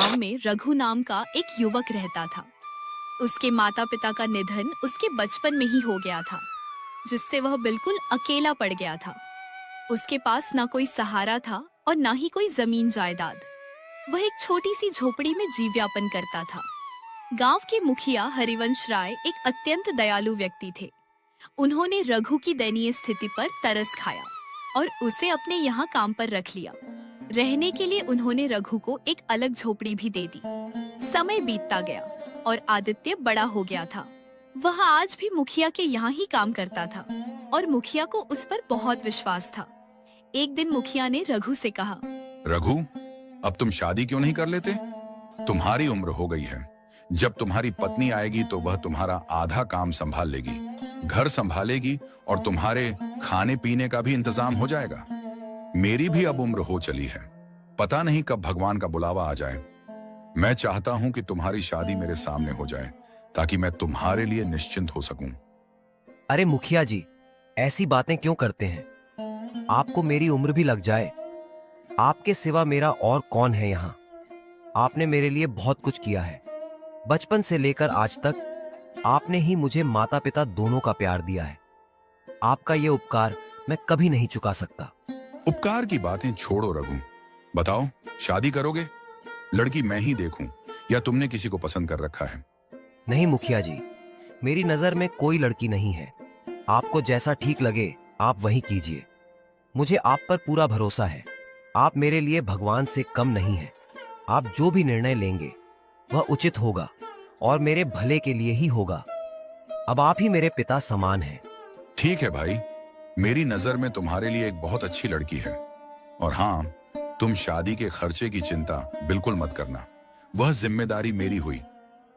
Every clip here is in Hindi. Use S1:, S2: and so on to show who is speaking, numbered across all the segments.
S1: गांव में रघु नाम का एक युवक रहता था। उसके माता पिता का निधन उसके बचपन में ही हो गया था, जिससे वह बिल्कुल अकेला पड़ गया था। उसके पास ना कोई सहारा था और ना ही कोई जमीन जायदाद। वह एक छोटी सी झोपड़ी में जीवयापन करता था। गांव के मुखिया हरिवंश राय एक अत्यंत दयालु व्यक्ति थे। उन्होंने रघु की दयनीय स्थिति पर तरस खाया और उसे अपने यहाँ काम पर रख लिया। रहने के लिए उन्होंने रघु को एक अलग झोपड़ी भी दे दी। समय बीतता गया और आदित्य बड़ा हो गया था। वह आज भी मुखिया के यहाँ ही काम करता था और मुखिया को उस पर बहुत विश्वास था। एक दिन मुखिया ने रघु से कहा,
S2: रघु, अब तुम शादी क्यों नहीं कर लेते? तुम्हारी उम्र हो गई है। जब तुम्हारी पत्नी आएगी तो वह तुम्हारा आधा काम संभाल लेगी, घर संभालेगी और तुम्हारे खाने पीने का भी इंतजाम हो जाएगा। मेरी भी अब उम्र हो चली है, पता नहीं कब भगवान का बुलावा आ जाए। मैं चाहता हूं कि तुम्हारी शादी मेरे सामने हो जाए ताकि मैं तुम्हारे लिए निश्चिंत हो सकूं।
S3: अरे मुखिया जी, ऐसी बातें क्यों करते हैं? आपको मेरी उम्र भी लग जाए, आपके सिवा मेरा और कौन है यहाँ? आपने मेरे लिए बहुत कुछ किया है। बचपन से लेकर आज तक आपने ही मुझे माता पिता दोनों का प्यार दिया है। आपका ये उपकार मैं कभी नहीं चुका सकता।
S2: उपकार की बातें छोड़ो रघु, बताओ शादी करोगे? लड़की मैं ही देखूं या तुमने किसी को पसंद कर रखा है?
S3: नहीं मुखिया जी, मेरी नजर में कोई लड़की नहीं है। आपको जैसा ठीक लगे आप वही कीजिए। मुझे आप पर पूरा भरोसा है। आप मेरे लिए भगवान से कम नहीं है। आप जो भी निर्णय लेंगे वह उचित होगा और मेरे भले के लिए ही होगा। अब आप ही मेरे पिता समान हैं।
S2: ठीक है भाई, मेरी नजर में तुम्हारे लिए एक बहुत अच्छी लड़की है। और हाँ, तुम शादी के खर्चे की चिंता बिल्कुल मत करना, वह जिम्मेदारी मेरी हुई।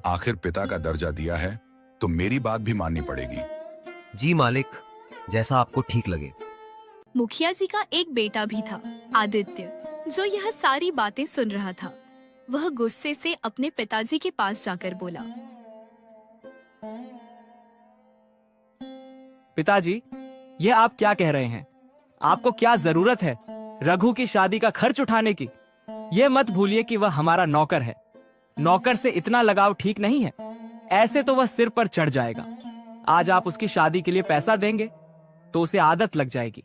S2: आखिर पिता का दर्जा दिया है तो मेरी बात भी माननी पड़ेगी।
S3: जी मालिक, जैसा आपको ठीक लगे।
S1: मुखिया जी का एक बेटा भी था, आदित्य, जो यह सारी बातें सुन रहा था। वह गुस्से से अपने पिताजी के पास जाकर बोला,
S4: पिताजी, ये आप क्या कह रहे हैं? आपको क्या जरूरत है रघु की शादी का खर्च उठाने की? ये मत भूलिए कि वह हमारा नौकर है। नौकर से इतना लगाव ठीक नहीं है। ऐसे तो वह सिर पर चढ़ जाएगा। आज आप उसकी शादी के लिए पैसा देंगे तो उसे आदत लग जाएगी।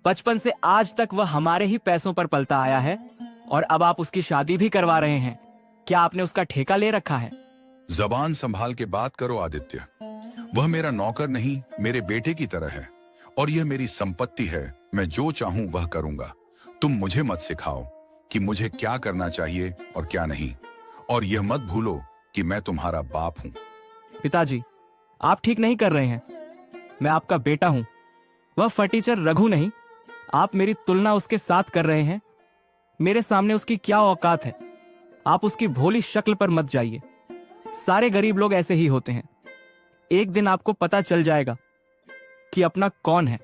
S4: बचपन से आज तक वह हमारे ही पैसों पर पलता आया है और अब आप उसकी शादी भी करवा रहे हैं। क्या आपने उसका ठेका ले रखा है?
S2: जबान संभाल के बात करो आदित्य। वह मेरा नौकर नहीं, मेरे बेटे की तरह है और यह मेरी संपत्ति है। मैं जो चाहूं वह करूंगा। तुम मुझे मत सिखाओ कि मुझे क्या करना चाहिए और क्या नहीं। और यह मत भूलो कि मैं तुम्हारा बाप हूं।
S4: पिताजी, आप ठीक नहीं कर रहे हैं। मैं आपका बेटा हूं, वह फटीचर रघु नहीं। आप मेरी तुलना उसके साथ कर रहे हैं। मेरे सामने उसकी क्या औकात है? आप उसकी भोली शक्ल पर मत जाइए। सारे गरीब लोग ऐसे ही होते हैं। एक दिन आपको पता चल जाएगा कि अपना कौन है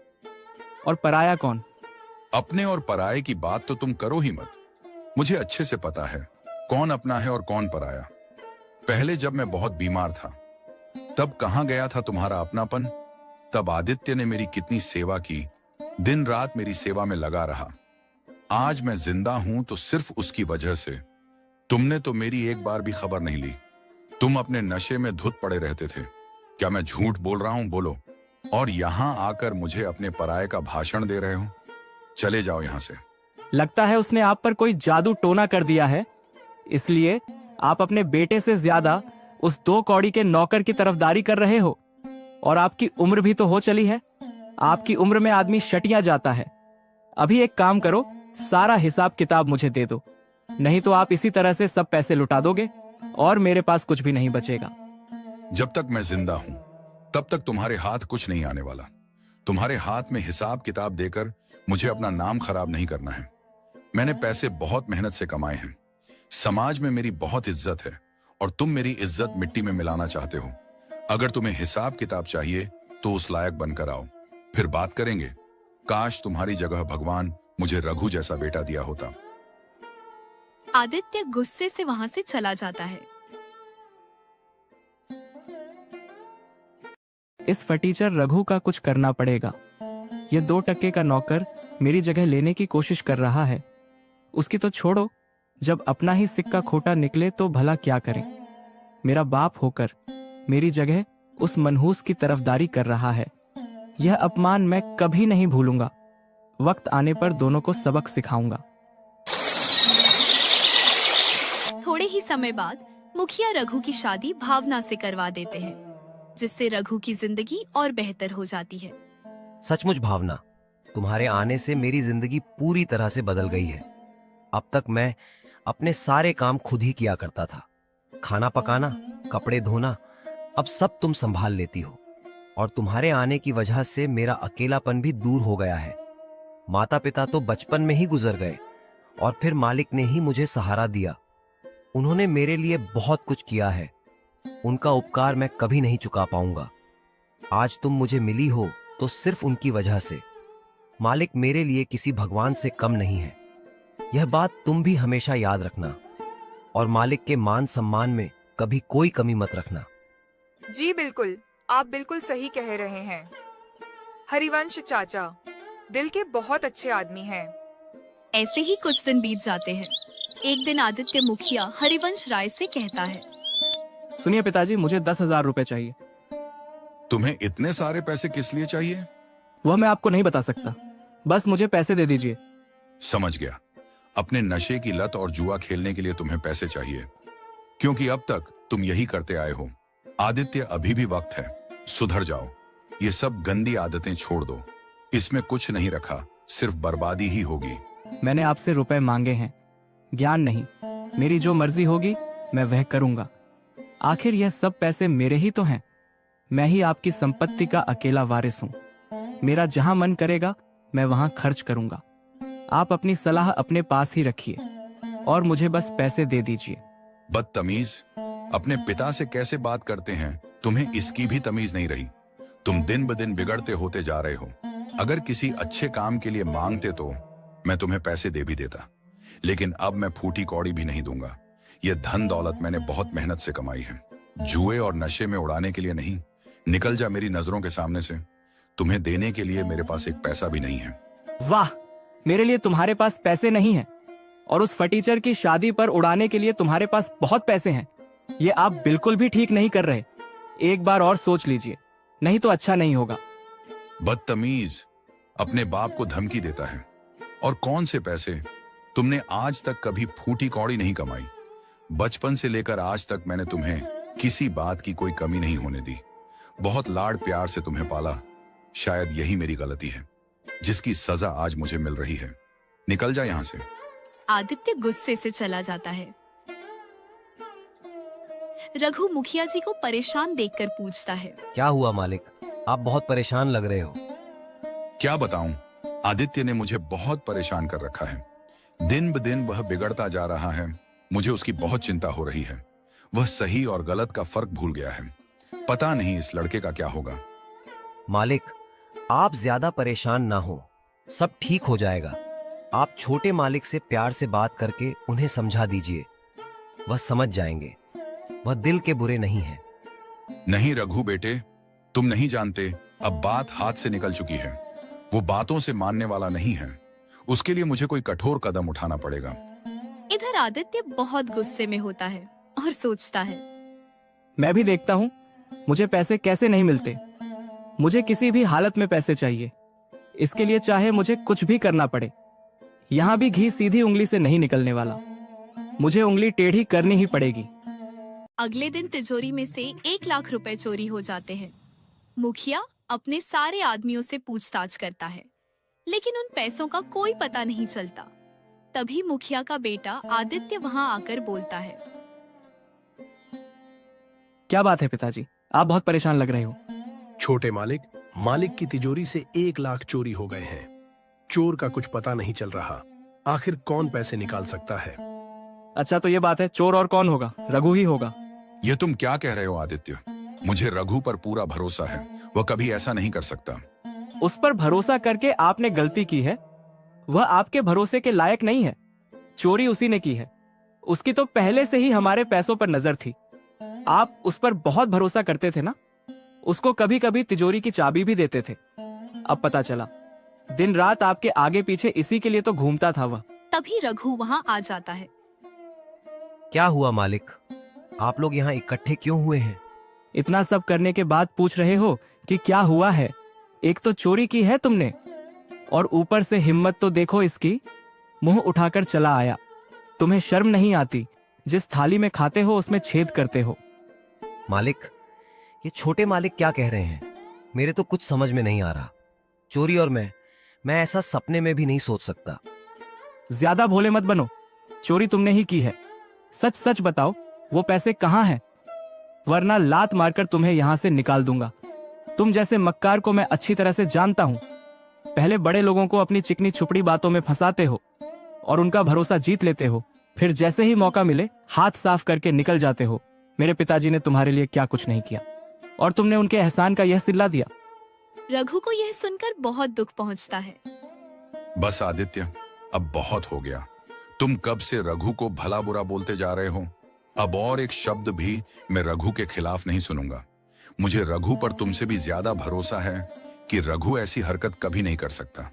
S4: और पराया कौन।
S2: अपने और पराये की बात तो तुम करो ही मत। मुझे अच्छे से पता है कौन अपना है और कौन पराया। पहले जब मैं बहुत बीमार था तब कहां गया था तुम्हारा अपनापन? तब आदित्य ने मेरी कितनी सेवा की, दिन रात मेरी सेवा में लगा रहा। आज मैं जिंदा हूं तो सिर्फ उसकी वजह से। तुमने तो मेरी एक बार भी खबर नहीं ली। तुम अपने नशे में धुत पड़े रहते थे। क्या मैं झूठ बोल रहा हूं? बोलो। और यहां आकर मुझे अपने पराये का भाषण दे रहे हो? चले जाओ यहां से।
S4: लगता है उसने आप पर कोई जादू टोना कर दिया है, इसलिए आप अपने बेटे से ज्यादा उस 2 कौड़ी के नौकर की तरफदारी कर रहे हो। और आपकी उम्र भी तो हो चली है। आपकी उम्र में आदमी शटिया जाता है। अभी एक काम करो, सारा हिसाब किताब मुझे दे दो, नहीं तो आप इसी तरह से सब पैसे लुटा दोगे और मेरे पास कुछ भी नहीं बचेगा।
S2: जब तक मैं जिंदा हूं तब तक तुम्हारे हाथ कुछ नहीं आने वाला। तुम्हारे हाथ में हिसाब किताब देकर मुझे अपना नाम खराब नहीं करना है। मैंने पैसे बहुत मेहनत से कमाए हैं। समाज में मेरी बहुत इज्जत है और तुम मेरी इज्जत मिट्टी में मिलाना चाहते हो। अगर तुम्हें हिसाब किताब चाहिए तो उस लायक बनकर आओ, फिर बात करेंगे। काश तुम्हारी जगह भगवान मुझे रघु जैसा बेटा दिया होता।
S1: आदित्य गुस्से से वहां से चला जाता है।
S4: इस फटीचर रघु का कुछ करना पड़ेगा। ये 2 टके का नौकर मेरी जगह लेने की कोशिश कर रहा है। उसकी तो छोड़ो, जब अपना ही सिक्का खोटा निकले तो भला क्या करें। मेरा बाप होकर मेरी जगह उस मनहूस की तरफदारी कर रहा है। यह अपमान मैं कभी नहीं भूलूंगा। वक्त आने पर दोनों को सबक सिखाऊंगा।
S1: थोड़े ही समय बाद मुखिया रघु की शादी भावना से करवा देते हैं, जिससे रघु की जिंदगी और बेहतर हो जाती है।
S3: सचमुच भावना, तुम्हारे आने से मेरी जिंदगी पूरी तरह से बदल गई है। अब तक मैं अपने सारे काम खुद ही किया करता था। खाना पकाना, कपड़े धोना, अब सब तुम संभाल लेती हो। और तुम्हारे आने की वजह से मेरा अकेलापन भी दूर हो गया है। माता पिता तो बचपन में ही गुजर गए और फिर मालिक ने ही मुझे सहारा दिया। उन्होंने मेरे लिए बहुत कुछ किया है। उनका उपकार मैं कभी नहीं चुका पाऊंगा। आज तुम मुझे मिली हो तो सिर्फ उनकी वजह से। मालिक मेरे लिए किसी भगवान से कम नहीं है। यह बात तुम भी हमेशा याद रखना और मालिक के मान सम्मान में कभी कोई कमी मत रखना।
S5: जी बिल्कुल, आप बिल्कुल सही कह रहे हैं। हरिवंश चाचा दिल के बहुत अच्छे आदमी हैं।
S1: ऐसे ही कुछ दिन बीत जाते हैं। एक दिन आदित्य मुखिया हरिवंश राय से कहता है,
S4: सुनिए पिताजी, मुझे 10,000 रुपए चाहिए।
S2: तुम्हें इतने सारे पैसे किस लिए चाहिए?
S4: वह मैं आपको नहीं बता सकता, बस मुझे पैसे दे दीजिए।
S2: समझ गया। अपने नशे की लत और जुआ खेलने के लिए तुम्हें पैसे चाहिए, क्योंकि अब तक तुम यही करते आए हो। आदित्य, अभी भी वक्त है, सुधर जाओ। ये सब गंदी आदतें छोड़ दो। इसमें कुछ नहीं रखा, सिर्फ बर्बादी ही होगी।
S4: मैंने आपसे रुपए मांगे हैं, ज्ञान नहीं। मेरी जो मर्जी होगी मैं वह करूंगा। आखिर यह सब पैसे मेरे ही तो हैं। मैं ही आपकी संपत्ति का अकेला वारिस हूं। मेरा जहां मन करेगा मैं वहां खर्च करूंगा। आप अपनी सलाह अपने पास ही रखिए और मुझे बस पैसे दे दीजिए।
S2: बदतमीज, अपने पिता से कैसे बात करते हैं? तुम्हें इसकी भी तमीज नहीं रही। तुम दिन ब दिन बिगड़ते होते जा रहे हो। अगर किसी अच्छे काम के लिए मांगते तो मैं तुम्हें पैसे दे भी देता, लेकिन अब मैं फूटी कौड़ी भी नहीं दूंगा। यह धन दौलत मैंने बहुत मेहनत से कमाई है, जुए और नशे में उड़ाने के लिए नहीं। निकल जा मेरी नजरों के सामने से। तुम्हें देने के लिए मेरे पास एक पैसा भी नहीं है।
S4: वाह, मेरे लिए तुम्हारे पास पैसे नहीं हैं और उस फटीचर की शादी पर उड़ाने के लिए तुम्हारे पास बहुत पैसे हैं। ये आप बिल्कुल भी ठीक नहीं कर रहे। एक बार और सोच लीजिए, नहीं तो अच्छा नहीं होगा।
S2: बदतमीज, अपने बाप को धमकी देता है। और कौन से पैसे? तुमने आज तक कभी फूटी कौड़ी नहीं कमाई। बचपन से लेकर आज तक मैंने तुम्हें किसी बात की कोई कमी नहीं होने दी। बहुत लाड़ प्यार से तुम्हें पाला। शायद यही मेरी गलती है, जिसकी सजा आज मुझे मिल रही है। निकल जा यहां से।
S1: आदित्य गुस्से से चला जाता है। रघु मुखिया जी को परेशान देखकर पूछता है,
S3: क्या हुआ मालिक? आप बहुत परेशान लग रहे हो।
S2: क्या बताऊं, आदित्य ने मुझे बहुत परेशान कर रखा है। दिन ब दिन वह बिगड़ता जा रहा है। मुझे उसकी बहुत चिंता हो रही है। वह सही और गलत का फर्क भूल गया है। पता नहीं इस लड़के का क्या होगा।
S3: मालिक, आप ज्यादा परेशान ना हो, सब ठीक हो जाएगा। आप छोटे मालिक से प्यार से बात करके उन्हें समझा दीजिए, वह समझ जाएंगे। वह दिल के बुरे नहीं हैं।
S2: नहीं रघु बेटे, तुम नहीं जानते, अब बात हाथ से निकल चुकी है। वो बातों से मानने वाला नहीं है। उसके लिए मुझे कोई कठोर कदम उठाना पड़ेगा।
S1: इधर आदित्य बहुत गुस्से में होता है और सोचता है,
S4: मैं भी देखता हूँ मुझे पैसे कैसे नहीं मिलते। मुझे किसी भी हालत में पैसे चाहिए। इसके लिए चाहे मुझे कुछ भी करना पड़े। यहाँ भी घी सीधी उंगली से नहीं निकलने वाला। मुझे उंगली टेढ़ी करनी ही पड़ेगी।
S1: अगले दिन तिजोरी में से 1 लाख रुपए चोरी हो जाते हैं। मुखिया अपने सारे आदमियों से पूछताछ करता है, लेकिन उन पैसों का कोई पता नहीं चलता। तभी मुखिया का बेटा आदित्य वहां आकर बोलता है,
S4: क्या बात है पिताजी, आप बहुत परेशान लग रहे हो।
S6: छोटे मालिक, मालिक की तिजोरी से 1 लाख चोरी हो गए हैं। चोर का कुछ पता नहीं चल रहा। आखिर कौन पैसे निकाल सकता है?
S4: अच्छा तो ये बात है, चोर और कौन होगा? रघु ही होगा।
S2: ये तुम क्या कह रहे हो आदित्य? मुझे रघु पर पूरा भरोसा है। वह कभी ऐसा नहीं कर सकता।
S4: उस पर भरोसा करके आपने गलती की है। वह आपके भरोसे के लायक नहीं है। चोरी उसी ने की है। उसकी तो पहले से ही हमारे पैसों पर नजर थी। आप उस पर बहुत भरोसा करते थे ना। उसको कभी कभी तिजोरी की चाबी भी देते थे। अब पता चला दिन रात आपके आगे पीछे इसी के लिए तो घूमता था वह।
S1: तभी रघु वहां आ जाता है।
S3: क्या हुआ मालिक? आप लोग यहाँ इकट्ठे क्यों हुए हैं?
S4: इतना सब करने के बाद पूछ रहे हो कि क्या हुआ है? एक तो चोरी की है तुमने, और ऊपर से हिम्मत तो देखो इसकी, मुंह उठाकर चला आया। तुम्हें शर्म नहीं आती? जिस थाली में खाते हो उसमें छेद करते हो।
S3: मालिक, ये छोटे मालिक क्या कह रहे हैं? मेरे तो कुछ समझ में नहीं आ रहा। चोरी और मैं ऐसा सपने में भी नहीं सोच सकता।
S4: ज्यादा भोले मत बनो। चोरी तुमने ही की है। सच सच बताओ, वो पैसे कहाँ हैं? वरना लात मारकर तुम्हें यहां से निकाल दूंगा। तुम जैसे मक्कार को मैं अच्छी तरह से जानता हूं। पहले बड़े लोगों को अपनी चिकनी छुपड़ी बातों में फंसाते हो और उनका भरोसा जीत लेते हो, फिर जैसे ही मौका मिले हाथ साफ करके निकल जाते हो। मेरे पिताजी ने तुम्हारे लिए क्या कुछ नहीं किया, और तुमने उनके एहसान का यह सिला दिया।
S1: रघु को यह सुनकर बहुत दुख पहुंचता है।
S2: बस आदित्य, अब बहुत हो गया। तुम कब से रघु को भला बुरा बोलते जा रहे हो। अब और एक शब्द भी मैं रघु के खिलाफ नहीं सुनूंगा। मुझे रघु पर तुमसे भी ज्यादा भरोसा है कि रघु ऐसी हरकत कभी नहीं कर सकता।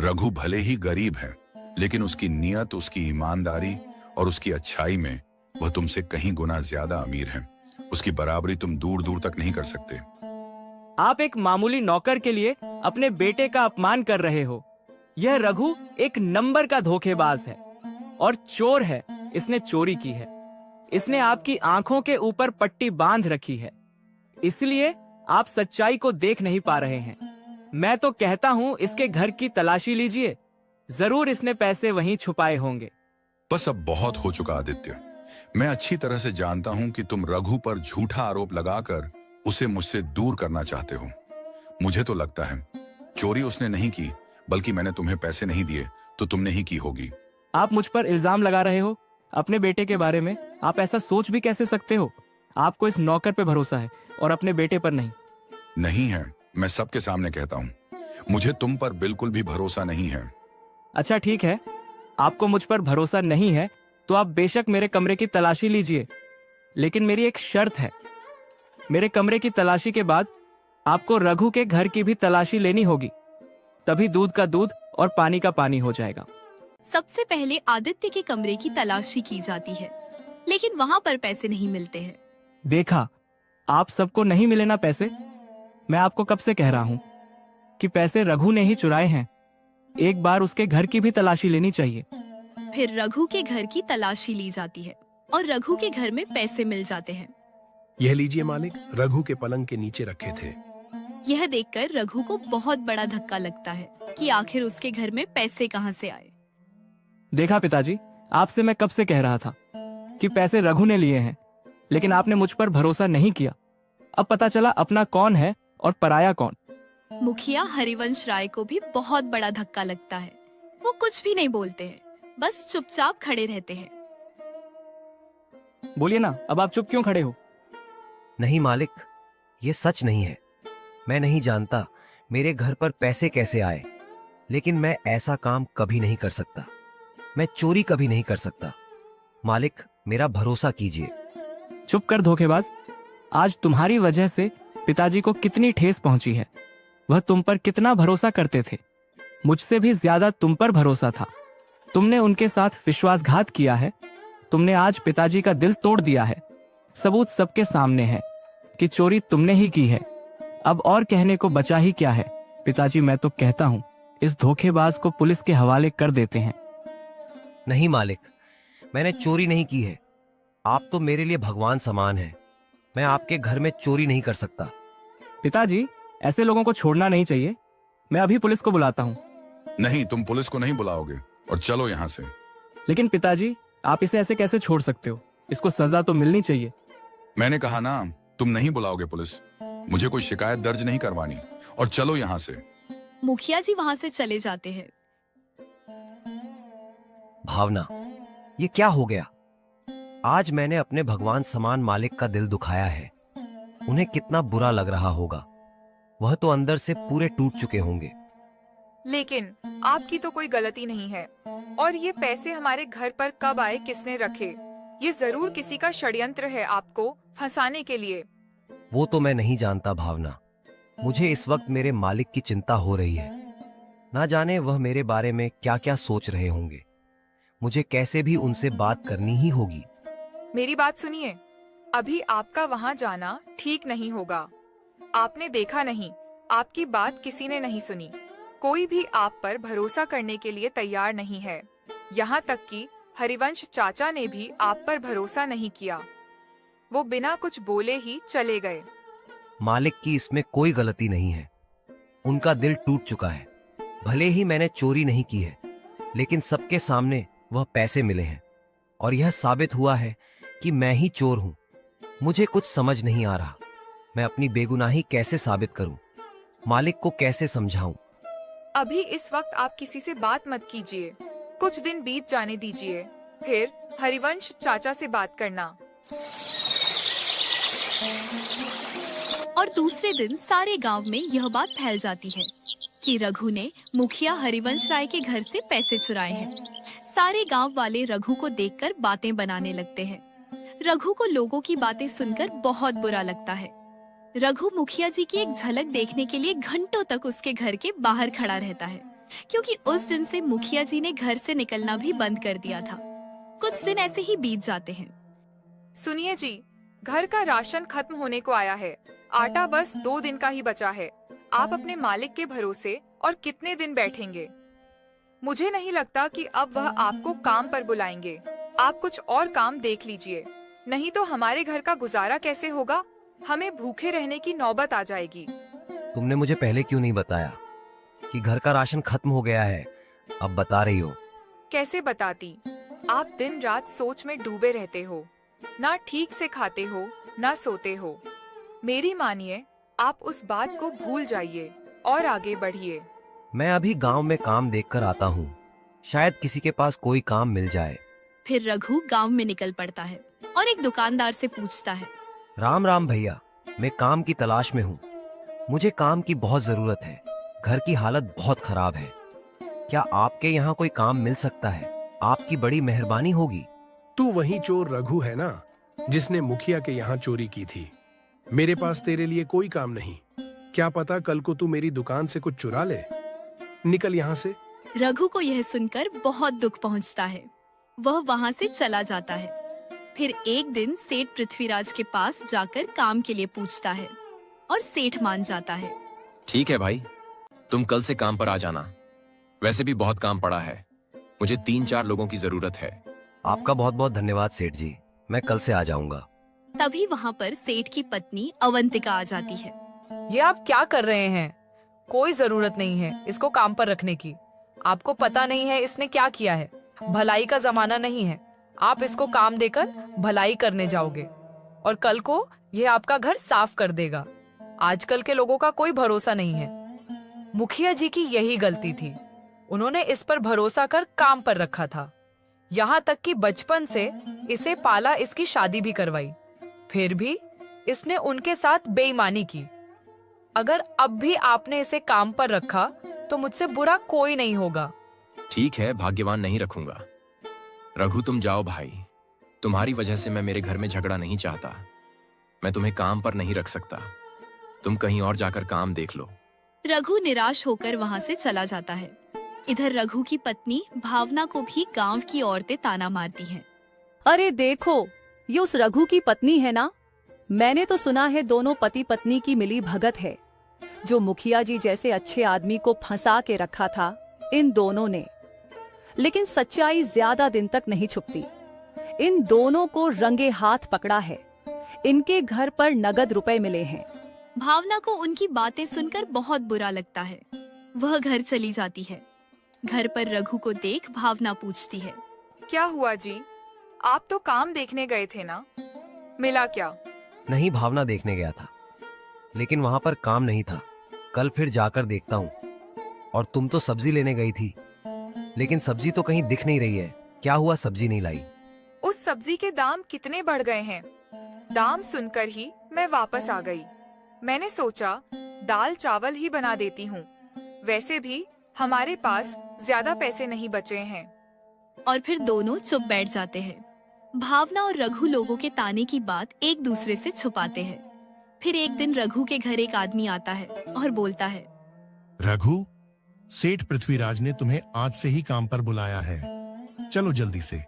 S2: रघु भले ही गरीब है, लेकिन उसकी नियत, उसकी ईमानदारी और उसकी अच्छाई में वह तुमसे कहीं गुना ज्यादा अमीर है। उसकी बराबरी तुम दूर दूर तक नहीं कर सकते।
S4: आप एक मामूली नौकर के लिए अपने बेटे का अपमान कर रहे हो। यह रघु एक नंबर का धोखेबाज है और चोर है। इसने चोरी की है। इसने आपकी आंखों के ऊपर पट्टी बांध रखी है, इसलिए आप सच्चाई को देख नहीं पा रहे हैं। मैं तो कहता हूं इसके घर की तलाशी लीजिए, जरूर इसने पैसे वहीं छुपाए होंगे।
S2: बस अब बहुत हो चुका आदित्य। मैं अच्छी तरह से जानता हूं कि तुम रघु पर झूठा आरोप लगाकर उसे मुझसे दूर करना चाहते हो। मुझे तो लगता है चोरी उसने नहीं की, बल्कि मैंने तुम्हें पैसे नहीं दिए तो तुमने ही की होगी।
S4: आप मुझ पर इल्जाम लगा रहे हो अपने बेटे के बारे में। आप ऐसा सोच भी कैसे सकते हो? आपको इस नौकर पे भरोसा है और अपने बेटे पर नहीं।
S2: नहीं है, मैं सबके सामने कहता हूं, मुझे तुम पर बिल्कुल भी भरोसा नहीं है।
S4: अच्छा ठीक है, आपको मुझ पर भरोसा नहीं है तो आप बेशक मेरे कमरे की तलाशी लीजिए, लेकिन मेरी एक शर्त है। मेरे कमरे की तलाशी के बाद आपको रघु के घर की भी तलाशी लेनी होगी, तभी दूध का दूध और पानी का पानी हो जाएगा।
S1: सबसे पहले आदित्य के कमरे की तलाशी की जाती है, लेकिन वहाँ पर पैसे नहीं मिलते हैं।
S4: देखा, आप सबको नहीं मिले ना पैसे। मैं आपको कब से कह रहा हूं कि पैसे रघु ने ही चुराए हैं। एक बार उसके घर की भी तलाशी लेनी चाहिए।
S1: फिर रघु के घर की तलाशी ली जाती है और रघु के घर में पैसे मिल जाते हैं।
S6: यह लीजिए मालिक, रघु के पलंग के नीचे रखे थे।
S1: यह देखकर रघु को बहुत बड़ा धक्का लगता है कि आखिर उसके घर में पैसे कहाँ से आए।
S4: देखा पिताजी, आपसे मैं कब से कह रहा था कि पैसे रघु ने लिए हैं, लेकिन आपने मुझ पर भरोसा नहीं किया। अब पता चला अपना कौन है और पराया कौन।
S1: मुखिया हरिवंश राय को भी बहुत बड़ा धक्का लगता है। वो कुछ भी नहीं बोलते हैं, बस चुपचाप खड़े रहते हैं।
S4: बोलिए ना, अब आप चुप क्यों खड़े हो?
S3: नहीं मालिक, ये सच नहीं है। मैं नहीं जानता मेरे घर पर पैसे कैसे आए, लेकिन मैं ऐसा काम कभी नहीं कर सकता। मैं चोरी कभी नहीं कर सकता। मालिक, मेरा भरोसा कीजिए।
S4: चुप कर धोखेबाज। आज तुम्हारी वजह से पिताजी को कितनी ठेस पहुंची है। वह तुम पर कितना भरोसा करते थे। मुझसे भी ज्यादा तुम पर भरोसा था। तुमने उनके साथ विश्वासघात किया है। तुमने आज पिताजी का दिल तोड़ दिया है। सबूत सबके सामने है कि चोरी तुमने ही की है। अब और कहने को बचा ही क्या है? पिताजी, मैं तो कहता हूँ इस धोखेबाज को पुलिस के हवाले कर देते हैं।
S3: नहीं मालिक, मैंने चोरी नहीं की है। आप तो मेरे लिए भगवान समान हैं। मैं आपके घर में चोरी नहीं कर सकता।
S4: पिताजी, ऐसे लोगों को छोड़ना नहीं चाहिए। मैं अभी पुलिस को बुलाता हूँ।
S2: नहीं, तुम पुलिस को नहीं बुलाओगे, और चलो यहाँ से।
S4: लेकिन पिताजी, आप इसे ऐसे कैसे छोड़ सकते हो? इसको सजा तो मिलनी चाहिए।
S2: मैंने कहा ना, तुम नहीं बुलाओगे पुलिस। मुझे कोई शिकायत दर्ज नहीं करवानी, और चलो यहाँ से।
S1: मुखिया जी वहाँ से चले जाते हैं।
S3: भावना, ये क्या हो गया? आज मैंने अपने भगवान समान मालिक का दिल दुखाया है। उन्हें कितना बुरा लग रहा होगा। वह तो अंदर से पूरे टूट चुके होंगे।
S5: लेकिन आपकी तो कोई गलती नहीं है, और ये पैसे हमारे घर पर कब आए, किसने रखे? ये जरूर किसी का षड्यंत्र है आपको फंसाने के लिए।
S3: वो तो मैं नहीं जानता भावना। मुझे इस वक्त मेरे मालिक की चिंता हो रही है। ना जाने वह मेरे बारे में क्या क्या सोच रहे होंगे। मुझे कैसे भी उनसे बात करनी ही होगी।
S5: मेरी बात सुनिए, अभी आपका वहाँ जाना ठीक नहीं होगा। आपने देखा नहीं, आपकी बात किसी ने नहीं सुनी। कोई भी आप पर भरोसा करने के लिए तैयार नहीं है। यहाँ तक कि हरिवंश चाचा ने भी आप पर भरोसा नहीं किया। वो बिना कुछ बोले ही चले गए।
S3: मालिक की इसमें कोई गलती नहीं है। उनका दिल टूट चुका है। भले ही मैंने चोरी नहीं की है, लेकिन सबके सामने वह पैसे मिले हैं और यह साबित हुआ है कि मैं ही चोर हूं। मुझे कुछ समझ नहीं आ रहा। मैं अपनी बेगुनाही कैसे साबित करूं? मालिक को कैसे समझाऊं?
S5: अभी इस वक्त आप किसी से बात मत कीजिए। कुछ दिन बीत जाने दीजिए, फिर हरिवंश चाचा से बात करना।
S1: और दूसरे दिन सारे गांव में यह बात फैल जाती है कि रघु ने मुखिया हरिवंश राय के घर से पैसे चुराए हैं। सारे गांव वाले रघु को देखकर बातें बनाने लगते हैं। रघु को लोगों की बातें सुनकर बहुत बुरा लगता है। रघु मुखिया जी की एक झलक देखने के लिए घंटों तक उसके घर के बाहर खड़ा रहता है, क्योंकि उस दिन से मुखिया जी ने घर से निकलना भी बंद कर दिया था। कुछ दिन ऐसे ही बीत जाते हैं।
S5: सुनिए जी, घर का राशन खत्म होने को आया है। आटा बस 2 दिन का ही बचा है। आप अपने मालिक के भरोसे और कितने दिन बैठेंगे? मुझे नहीं लगता कि अब वह आपको काम पर बुलाएंगे। आप कुछ और काम देख लीजिए, नहीं तो हमारे घर का गुजारा कैसे होगा? हमें भूखे रहने की नौबत आ जाएगी।
S3: तुमने मुझे पहले क्यों नहीं बताया कि घर का राशन खत्म हो गया है? अब बता रही हो।
S5: कैसे बताती? आप दिन रात सोच में डूबे रहते हो, ना ठीक से खाते हो ना सोते हो। मेरी मानिए, आप उस बात को भूल जाइए और आगे बढ़िए।
S3: मैं अभी गांव में काम देखकर आता हूँ। शायद किसी के पास कोई काम मिल जाए।
S1: फिर रघु गांव में निकल पड़ता है और एक दुकानदार से पूछता है,
S3: राम राम भैया, मैं काम की तलाश में हूँ। मुझे काम की बहुत जरूरत है। घर की हालत बहुत खराब है। क्या आपके यहाँ कोई काम मिल सकता है? आपकी बड़ी मेहरबानी होगी।
S6: तू वही चोर रघु है ना, जिसने मुखिया के यहाँ चोरी की थी। मेरे पास तेरे लिए कोई काम नहीं। क्या पता कल को तू मेरी दुकान से कुछ चुरा ले। निकल यहाँ से।
S1: रघु को यह सुनकर बहुत दुख पहुंचता है। वह वहां से चला जाता है। फिर एक दिन सेठ पृथ्वीराज के पास जाकर काम के लिए पूछता है और सेठ मान जाता है।
S7: ठीक है भाई, तुम कल से काम पर आ जाना। वैसे भी बहुत काम पड़ा है। मुझे 3-4 लोगों की जरूरत है।
S3: आपका बहुत बहुत धन्यवाद सेठ जी। मैं कल से आ जाऊंगा।
S1: तभी वहाँ पर सेठ की पत्नी अवंतिका आ जाती है।
S8: ये आप क्या कर रहे हैं? कोई जरूरत नहीं है इसको काम पर रखने की। आपको पता नहीं है इसने क्या किया है। भलाई का जमाना नहीं है। आप इसको काम देकर भलाई करने जाओगे और कल को यह आपका घर साफ कर देगा। आजकल के लोगों का कोई भरोसा नहीं है। मुखिया जी की यही गलती थी। उन्होंने इस पर भरोसा कर काम पर रखा था। यहाँ तक कि बचपन से इसे पाला, इसकी शादी भी करवाई। फिर भी इसने उनके साथ बेईमानी की। अगर अब भी आपने इसे काम पर रखा तो मुझसे बुरा कोई नहीं होगा।
S7: ठीक है, भाग्यवान नहीं रखूंगा। रघु तुम जाओ भाई। तुम्हारी वजह से मैं मेरे घर में झगड़ा नहीं चाहता। मैं तुम्हें काम पर नहीं रख सकता। तुम कहीं और जाकर काम देख लो।
S1: रघु निराश होकर वहाँ से चला जाता है। इधर रघु की पत्नी भावना को भी गांव की औरतें ताना मारती हैं।
S9: अरे देखो, ये उस रघु की पत्नी है ना? मैंने तो सुना है दोनों पति पत्नी की मिली भगत है। जो मुखिया जी जैसे अच्छे आदमी को फंसा के रखा था इन दोनों ने। लेकिन सच्चाई ज्यादा दिन तक नहीं छुपती। इन दोनों को रंगे हाथ पकड़ा है। इनके घर पर नगद रुपए मिले हैं।
S1: भावना को उनकी बातें सुनकर बहुत बुरा लगता है। वह घर चली जाती है। घर पर रघु को देख भावना पूछती है,
S5: क्या हुआ जी? आप तो काम देखने गए थे ना, मिला क्या?
S3: नहीं, भावना देखने गया था, लेकिन वहां पर काम नहीं था। कल फिर जाकर देखता हूँ। और तुम तो सब्जी लेने गई थी, लेकिन सब्जी तो कहीं दिख नहीं रही है। क्या हुआ, सब्जी नहीं लाई?
S5: उस सब्जी के दाम कितने बढ़ गए हैं। दाम सुनकर ही मैं वापस आ गई। मैंने सोचा दाल चावल ही बना देती हूँ। वैसे भी हमारे पास ज्यादा पैसे नहीं बचे हैं।
S1: और फिर दोनों चुप बैठ जाते हैं। भावना और रघु लोगों के ताने की बात एक दूसरे से छुपाते हैं। फिर एक दिन रघु के घर एक आदमी आता है और बोलता है,
S10: रघु, सेठ पृथ्वीराज ने तुम्हें आज से ही काम पर बुलाया है। चलो जल्दी से।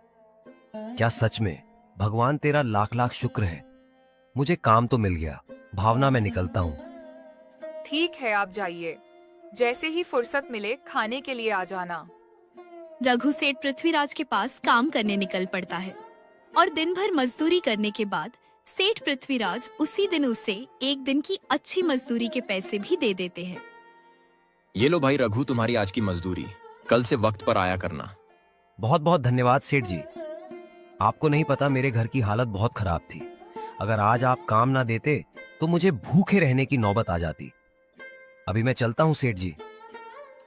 S3: क्या सच में? भगवान तेरा लाख लाख शुक्र है। मुझे काम तो मिल गया। भावना, मैं निकलता हूँ।
S5: ठीक है, आप जाइए। जैसे ही फुर्सत मिले खाने के लिए आ जाना।
S1: रघु सेठ पृथ्वीराज के पास काम करने निकल पड़ता है और दिन भर मजदूरी करने के बाद सेठ पृथ्वीराज उसी दिन उसे एक दिन की अच्छी मजदूरी के पैसे भी दे देते हैं।
S7: ये लो भाई रघु, तुम्हारी आज की मजदूरी। कल से वक्त पर आया करना।
S3: बहुत बहुत धन्यवाद सेठ जी। आपको नहीं पता, मेरे घर की हालत बहुत खराब थी। अगर आज आप काम ना देते तो मुझे भूखे रहने की नौबत आ जाती। अभी मैं चलता हूँ सेठ जी,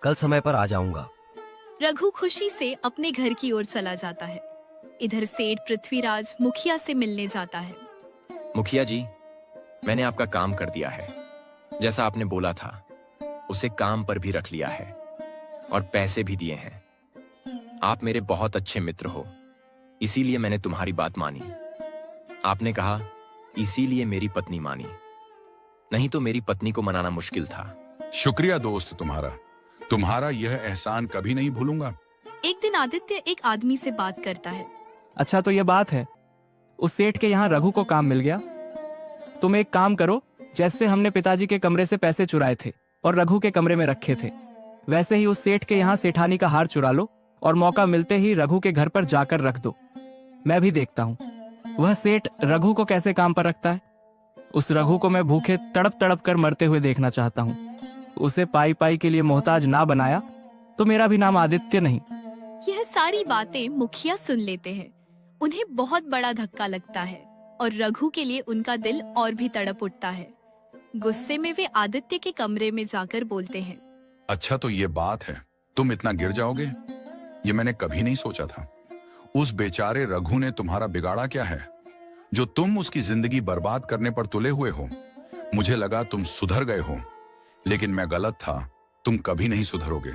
S3: कल समय पर आ जाऊंगा।
S1: रघु खुशी से अपने घर की ओर चला जाता है। इधर सेठ पृथ्वीराज मुखिया से मिलने जाता है।
S7: मुखिया जी, मैंने आपका काम कर दिया है। जैसा आपने बोला था, उसे काम पर भी रख लिया है और पैसे भी दिए हैं। आप मेरे बहुत अच्छे मित्र हो, इसीलिए मैंने तुम्हारी बात मानी। आपने कहा इसीलिए मेरी पत्नी मानी, नहीं तो मेरी पत्नी को मनाना मुश्किल था।
S2: शुक्रिया दोस्त तुम्हारा यह एहसान कभी नहीं भूलूंगा।
S1: एक दिन आदित्य एक आदमी से बात करता है।
S4: अच्छा, तो ये बात है, उस सेठ के यहाँ रघु को काम मिल गया। तुम एक काम करो, जैसे हमने पिताजी के कमरे से पैसे चुराए थे और रघु के कमरे में रखे थे, वैसे ही उस सेठ के यहाँ सेठानी का हार चुरा लो और मौका मिलते ही रघु के घर पर जाकर रख दो। मैं भी देखता हूँ वह सेठ रघु को कैसे काम पर रखता है। उस रघु को मैं भूखे तड़प तड़प कर मरते हुए देखना चाहता हूँ। उसे पाई पाई के लिए मोहताज ना बनाया तो मेरा भी नाम आदित्य नहीं।
S1: यह सारी बातें मुखिया सुन लेते हैं। उन्हें बहुत बड़ा धक्का लगता है और रघु के लिए उनका दिल और भी तड़प उठता है। गुस्से में वे आदित्य के कमरे में जाकर बोलते हैं,
S2: अच्छा तो ये बात है, तुम इतना गिर जाओगे, ये मैंने कभी नहीं सोचा था। उस बेचारे रघु ने तुम्हारा बिगाड़ा क्या है जो तुम उसकी जिंदगी बर्बाद करने पर तुले हुए हो। मुझे लगा तुम सुधर गए हो, लेकिन मैं गलत था। तुम कभी नहीं सुधरोगे।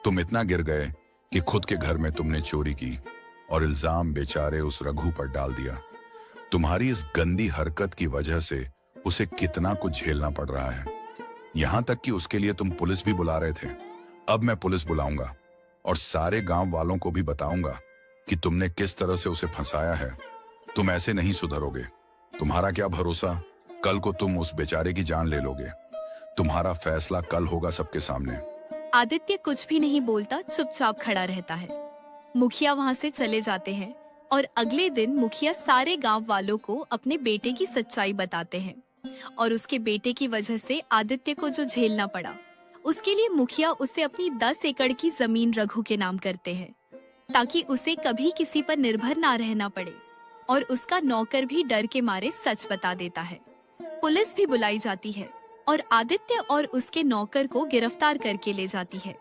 S2: तुम इतना गिर गए कि खुद के घर में तुमने चोरी की और इल्जाम बेचारे उस रघु पर डाल दिया। तुम्हारी इस गंदी हरकत की वजह से उसे कितना कुछ झेलना पड़ रहा है। यहां तक कि उसके लिए तुम पुलिस भी बुला रहे थे। अब मैं पुलिस बुलाऊंगा और सारे गांव वालों को भी बताऊंगा कि तुमने किस तरह से उसे फंसाया है। तुम ऐसे नहीं सुधरोगे। तुम्हारा क्या भरोसा, कल को तुम उस बेचारे की जान ले लोगे। तुम्हारा फैसला कल होगा सबके सामने।
S1: आदित्य कुछ भी नहीं बोलता, चुपचाप खड़ा रहता है। मुखिया वहाँ से चले जाते हैं और अगले दिन मुखिया सारे गांव वालों को अपने बेटे की सच्चाई बताते हैं और उसके बेटे की वजह से आदित्य को जो झेलना पड़ा, उसके लिए मुखिया उसे अपनी 10 एकड़ की जमीन रघु के नाम करते हैं ताकि उसे कभी किसी पर निर्भर ना रहना पड़े। और उसका नौकर भी डर के मारे सच बता देता है। पुलिस भी बुलाई जाती है और आदित्य और उसके नौकर को गिरफ्तार करके ले जाती है।